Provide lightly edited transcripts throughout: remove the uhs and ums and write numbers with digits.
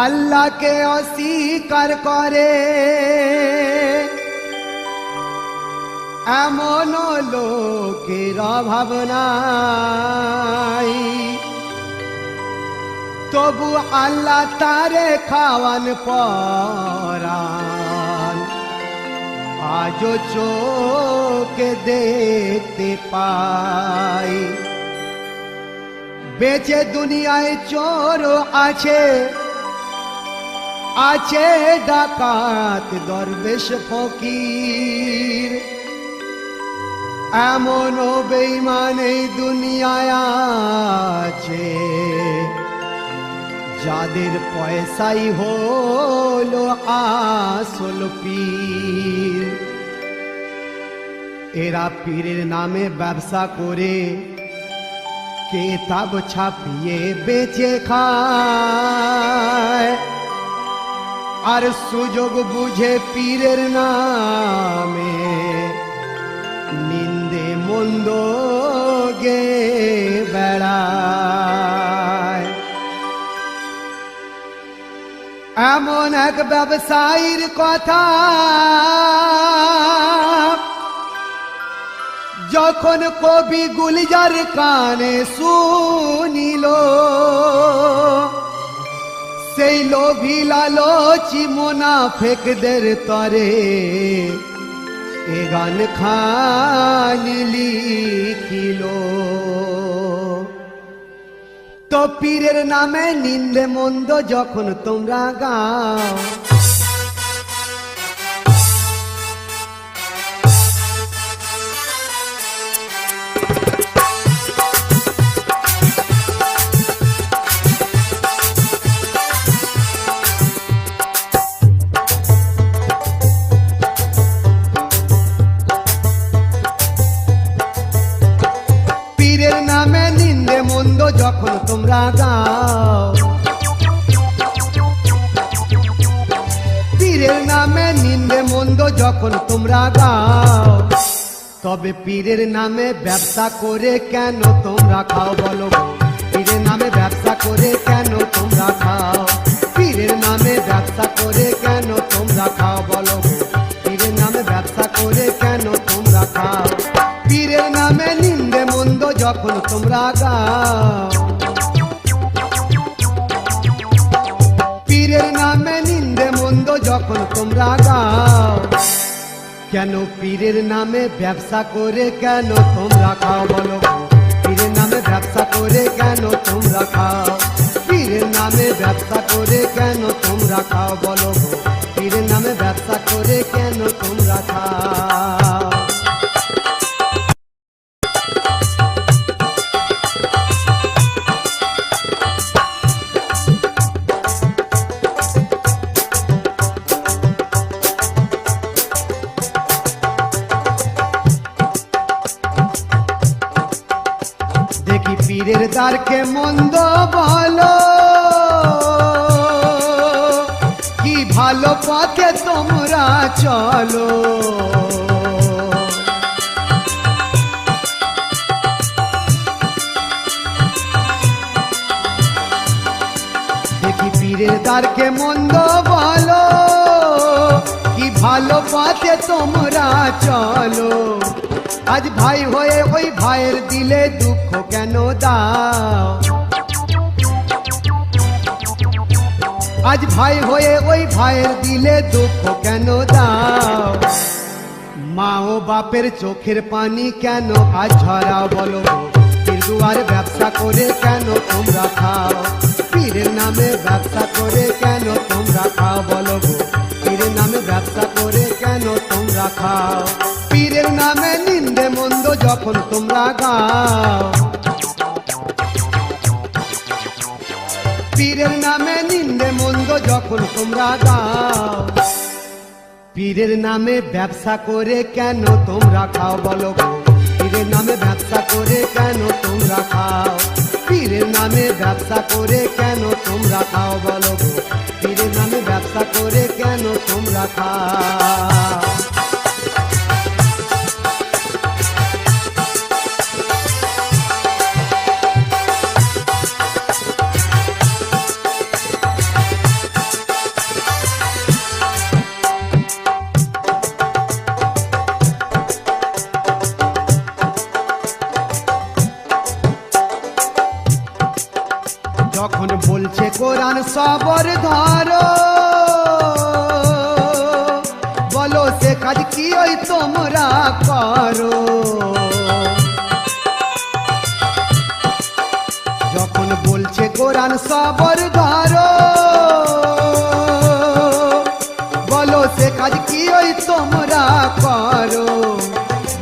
আল্লাহকে অস্বীকার করে এমন লোকের অভাব নাই, তবু আল্লাহ তারে খাওয়ান পরান আজও চোখে দেখতে পাই। বেঁচে দুনিয়ায় চোর আছে, আছে ডাকাত দরবেশ ফকির, এমন বেঈমান এই দুনিয়ায় আছে যাদের পয়সাই হলো আসল পীর। এরা পীরের নামে ব্যবসা করে কিতাব ছাপিয়ে বেচে খায়, আর সুযোগ বুঝে পীরের নামে নিন্দে মন্দ গে বেড়ায়। এমন এক ব্যবসায়ীর কথা যখন কবি গুলজার কানে শুনিল, সেই লোভী লালচি মুনাফিকদের তরে এ গান খানি লিখিল। তো পীরের নামে নিন্দে মন্দ যখন তোমরা গাও, পীরের নামে নিন্দে মন্দ যখন তোমরা গাও, পীরের নামে নিন্দে মন্দ যখন তোমরা গাও, তবে পীরের নামে ব্যবসা করে কেন তোমরা খাও বলো? পীরের নামে ব্যবসা করে কেন তোমরা খাও? পীরের নামে ব্যবসা করে কেন তোমরা খাও বলো? পীরের নামে ব্যবসা করে কেন তোমরা খাও? পীরের নামে নিন্দে মন্দ যখন তোমরা গাও, পীরের নামে নিন্দে মন্দ যখন তোমরা গাও, কেন পীরের নামে ব্যবসা করে কেন তোমরা খাও বলো? পীরের নামে ব্যবসা করে কেন তোমরা খাও? পীরের নামে ব্যবসা করে কেন তোমরা খাও বলো? পীরের নামে ব্যবসা করে কেন তোমরা খাও? দেখি পীরের দ্বারকে মন্দ বলো, কি ভালো পথে তোমরা চলো। দেখি পীরের দ্বারকে মন্দ বলো, কি ভালো পথে তোমরা চলো। আজ ভাই হয়ে ওই ভাইয়ের দিলে দুঃখ কেন দাও? আজ ভাই হয়ে ওই ভাইয়ের দিলে দুঃখ কেন দাও? মা ও বাপের চোখের পানি কেন আজ ঝরাও বলো? পীর দুয়ার ব্যবসা করে কেন তোমরা খাও? পীরের নামে ব্যবসা করে কেন তোমরা খাও বলো? পীরের নামে ব্যবসা করে কেন তোমরা খাও? পীরের নামে নিন্দে মন্দ যখন তোমরা গাও, পীরের নামে নিন্দে মন্দ যখন তোমরা গাও, পীরের নামে ব্যবসা করে কেন তোমরা খাও বলো? পীরের নামে ব্যবসা করে কেন তোমরা খাও? পীরের নামে ব্যবসা করে কেন তোমরা খাও বলো? পীরের নামে ব্যবসা করে কেন তোমরা খাও? কোরআন সবর ধরো, বলো সে কাজ কি ওই তোমরা করো। যখন বলছে কোরআন সবর ধরো, বলো সে কাজ কি ওই তোমরা করো।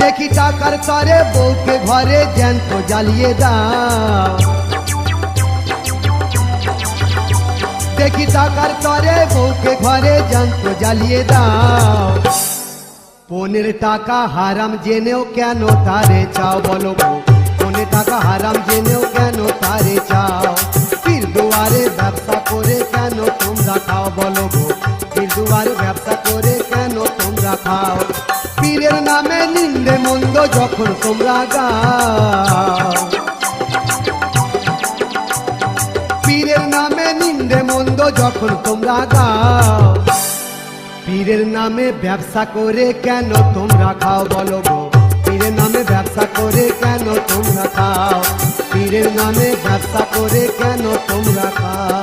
দেখি টাকার তরে বউকে ঘরে জ্যান্ত জ্বালিয়ে দাও, দেখি টাকার তরে বউকে ঘরে জ্যান্ত জ্বালিয়ে দাও। 15 টাকা হারাম জেনেও কেন তারে চাও, বলো গো 15 টাকা হারাম জেনেও কেন তারে চাও। পীর দুয়ারে ব্যবসা করে কেন তোমরা খাও, বলো গো পীর দুয়ারে ব্যবসা করে কেন তোমরা খাও। পীরের নামে নিন্দে মন্দ যখন তোমরা গাও, পীরের নামে নিন্দে মন্দ যখন তোমরা গাও। পীরের নামে ব্যবসা করে কেন তোমরা খাও, বলো গো পীরের নামে ব্যবসা করে কেন তোমরা খাও। পীরের নামে ব্যবসা করে কেন তোমরা খাও।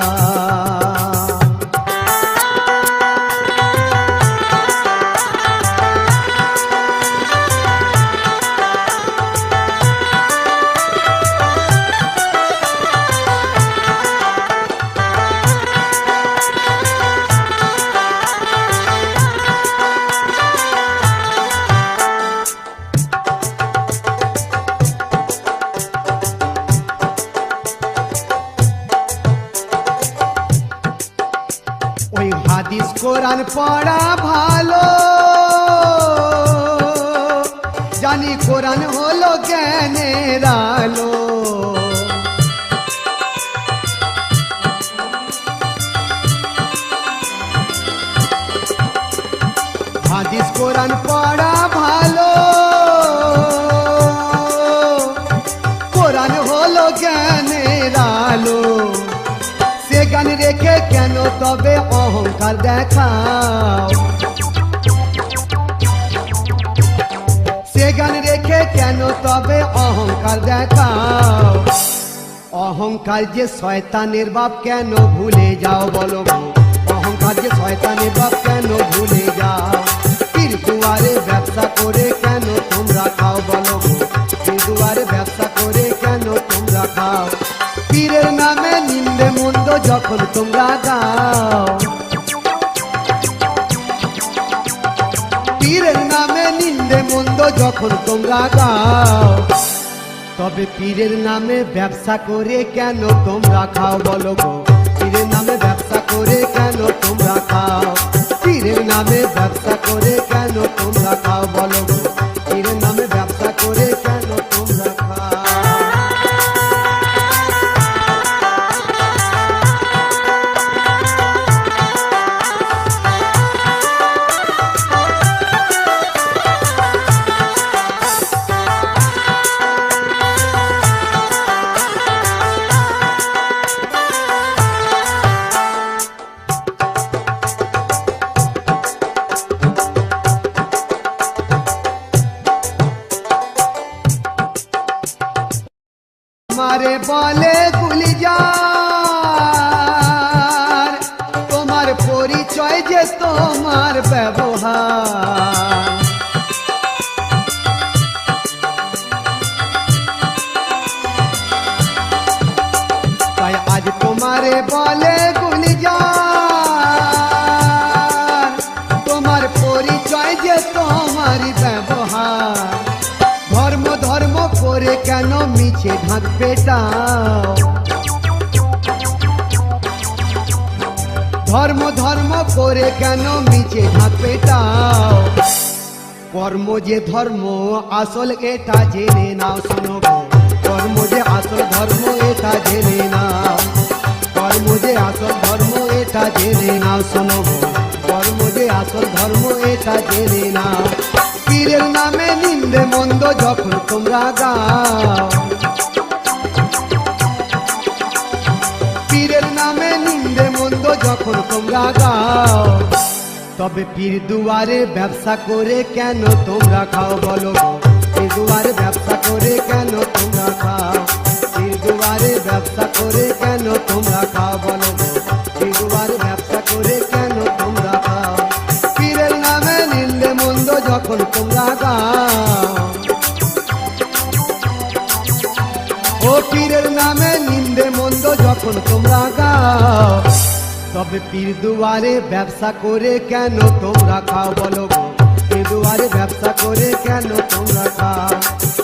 ওই হাদিস কোরআন পড়া ভালো, জানি কোরআন হলো জ্ঞানের আলো। হাদিস কোরআন পড়া ভালো, কোরআন হলো জ্ঞানের আলো। সে জ্ঞান রেখে কেন তবে অহংকার দেখাও, সে জ্ঞান রেখে কেন তবে অহংকার দেখাও। অহংকার যে শয়তানের বাপ কেন ভুলে যাও, বলো গো অহংকার যে শয়তানের বাপ কেন ভুলে যাও। পীর দুয়ারে ব্যবসা করে কেন তোমরা খাও, বলো গো পীর দুয়ারে ব্যবসা করে কেন তোমরা খাও। পীরের নামে নিন্দে মন্দ যখন তোমরা গাও, পীরের নামে নিন্দে মন্দ যখন তোমরা গাও। তবে পীরের নামে ব্যবসা করে কেন তোমরা খাও, বলো গো পীরের নামে ব্যবসা করে কেন তোমরা খাও। পীরের নামে ব্যবসা করে কেন তোমরা খাও, বলো গো পীরের নামে ব্যবসা করে কেন তোমরা খাও। তোমারে বলে গুলজার, তোমার পরিচয় যে তোমার ব্যবহার। তাই আজ তোমারে বলে গুলজার, তোমার পরিচয় যে তোমার ব্যবহার। ধর্ম ধর্ম করে কেন মিছে ঢাক পেটাও, ধর্ম ধর্ম করে কেন মিছে ঢাক পেটাও। কর্ম যে ধর্ম আসল এটা জেনে নাও, শোনো গো কর্ম যে আসল ধর্ম এটা জেনে নাও। কর্ম যে আসল ধর্ম এটা জেনে নাও, শোনো গো কর্ম যে আসল ধর্ম এটা জেনে নাও। পীরের নামে নিন্দে মন্দ যখন তোমরা গাও, পীরের নামে নিন্দে মন্দ যখন তোমরা গাও। তবে পীর দুয়ারে ব্যবসা করে কেন তোমরা খাও, বলো গো পীর দুয়ারে ব্যবসা করে কেন তোমরা খাও। পীর দুয়ারে ব্যবসা করে কেন তোমরা খাও, বলো গো ও পীরের নামে নিন্দে মন্দ যখন তোমরা গাও, তবে পীর দুয়ারে ব্যবসা করে কেন তোমরা খাও বলো গো? পীর দুয়ারে ব্যবসা করে কেন তোমরা খাও?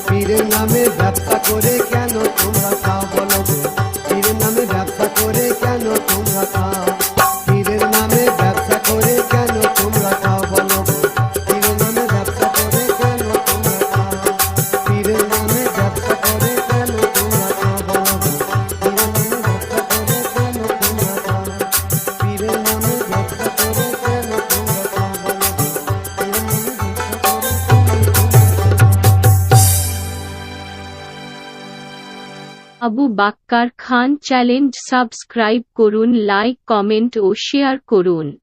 পীরের নামে ব্যবসা করে কেন তোমরা খাও বলো গো? পীরের নামে ব্যবসা করে কেন তোমরা খাও? পীরের নামে ব্যবসা করে কেন তোমরা খাও বলো গো? পীরের নামে ব্যবসা করে কেন তোমরা খাও? পীরের নামে ব্যবসা করে কেন তোমরা খাও বলো গো? পীরের নামে ব্যবসা করে কেন তোমরা খাও? আবু বাক্কার খান চ্যানেল সাবস্ক্রাইব করুন, লাইক, কমেন্ট ও শেয়ার করুন।